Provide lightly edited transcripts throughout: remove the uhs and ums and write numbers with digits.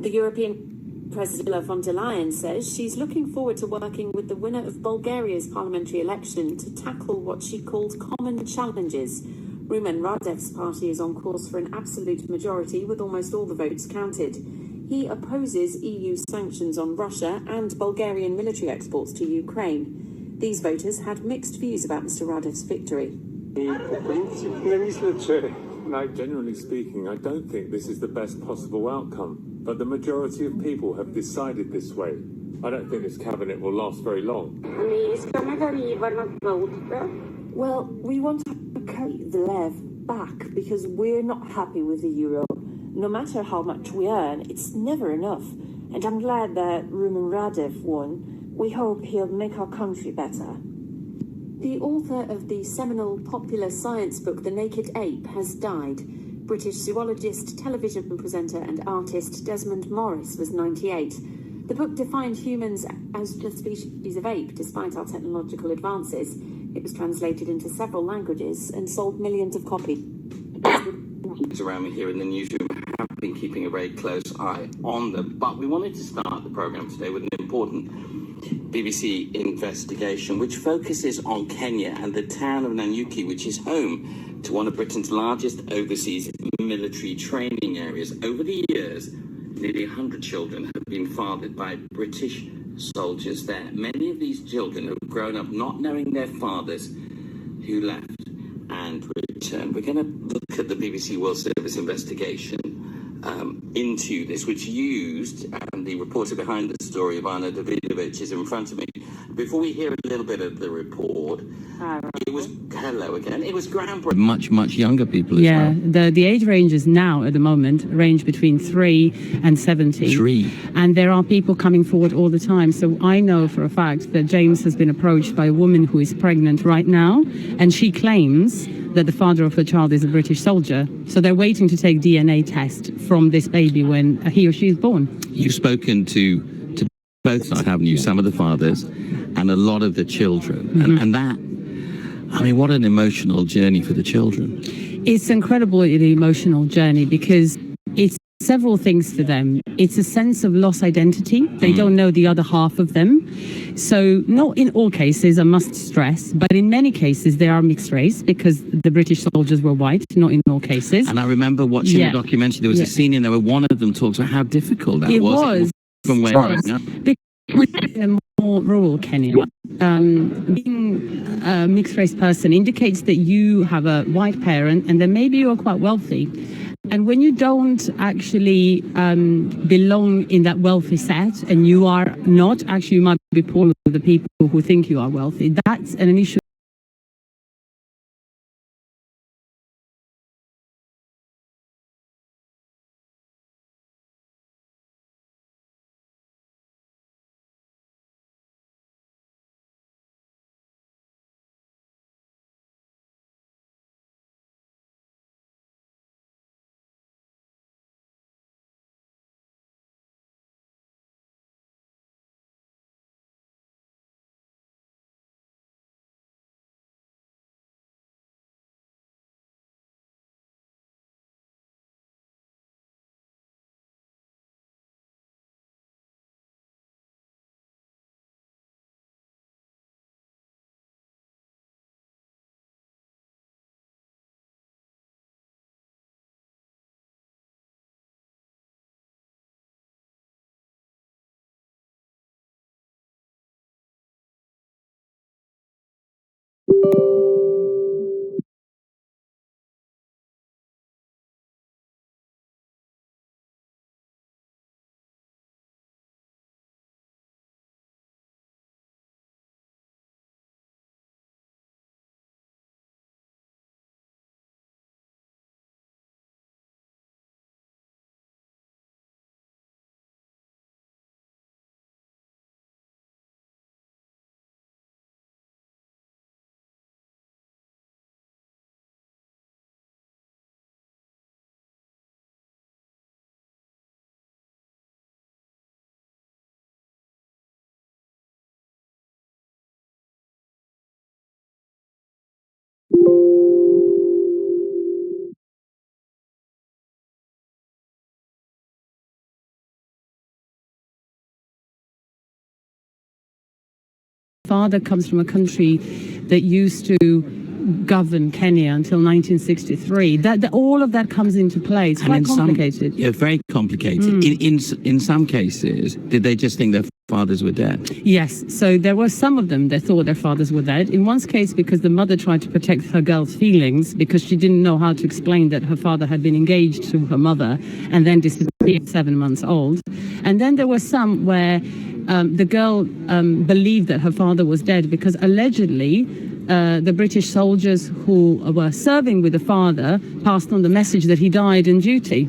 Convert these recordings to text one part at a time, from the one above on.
The European President Ursula von der Leyen says she's looking forward to working with the winner of Bulgaria's parliamentary election to tackle what she called common challenges. Rumen Radev's party is on course for an absolute majority with almost all the votes counted. He opposes EU sanctions on Russia and Bulgarian military exports to Ukraine. These voters had mixed views about Mr. Radev's victory. Generally speaking, I don't think this is the best possible outcome, but the majority of people have decided this way. I don't think this cabinet will last very long. Well, we want to carry the lev back because we're not happy with the euro. No matter how much we earn, it's never enough. And I'm glad that Rumen Radev won. We hope he'll make our country better. The author of the seminal popular science book The Naked Ape has died. British zoologist, television presenter and artist Desmond Morris was 98. The book defined humans as a species of ape despite our technological advances. It was translated into several languages and sold millions of copies. Around me here in the newsroom have been keeping a very close eye on them, but we wanted to start the programme today with an important BBC investigation which focuses on Kenya and the town of Nanyuki, which is home to one of Britain's largest overseas military training areas. Over the years, nearly 100 children have been fathered by British soldiers there. Many of these children have grown up not knowing their fathers who left and returned. We're going to look at the BBC World Service investigation into this, which used, and the reporter behind the story, Ivana Davidovich, is in front of me. Before we hear a little bit of the report, it was groundbreaking. Much younger people as well. Yeah, the age ranges now at the moment range between 3 and 70. 3. And there are people coming forward all the time. So I know for a fact that James has been approached by a woman who is pregnant right now, and she claims that the father of her child is a British soldier. So they're waiting to take DNA test from this baby when he or she is born. You've spoken to both sides, haven't you? Some of the fathers and a lot of the children. Mm-hmm. And that, I mean, what an emotional journey for the children. It's incredibly emotional journey because it's several things to them. It's a sense of lost identity. They don't know the other half of them. So not in all cases, I must stress, but in many cases they are mixed race because the British soldiers were white, not in all cases. And I remember watching a documentary, there was a scene in there where one of them talks about how difficult that was. From where growing up. Because in a more rural Kenya, being a mixed race person indicates that you have a white parent and then maybe you're quite wealthy. And when you don't actually belong in that wealthy set and you are not, actually you might be poor with the people who think you are wealthy, that's an issue father comes from a country that used to govern Kenya until 1963. That all of that comes into play. It's quite complicated. Very complicated. In some cases, did they just think their fathers were dead? Yes. So there were some of them that thought their fathers were dead. In one case, because the mother tried to protect her girl's feelings because she didn't know how to explain that her father had been engaged to her mother and then disappeared 7 months old. And then there were some where the girl believed that her father was dead because allegedly the British soldiers who were serving with the father passed on the message that he died in duty.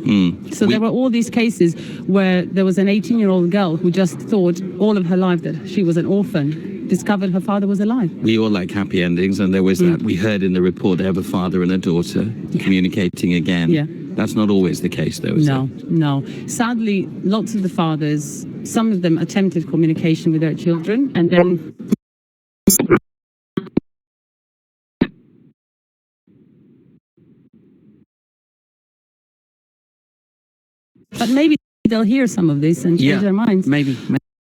So there were all these cases where there was an 18-year-old girl who just thought all of her life that she was an orphan, discovered her father was alive. We all like happy endings, and there was that. We heard in the report they have a father and a daughter communicating again. Yeah. That's not always the case, though, is it? No. Sadly, lots of the fathers, some of them attempted communication with their children, and then... But maybe they'll hear some of this and change their minds. Maybe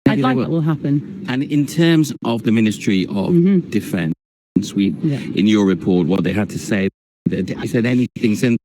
I'd like that will happen. And in terms of the Ministry of Defence, in your report, what they had to say, they said anything since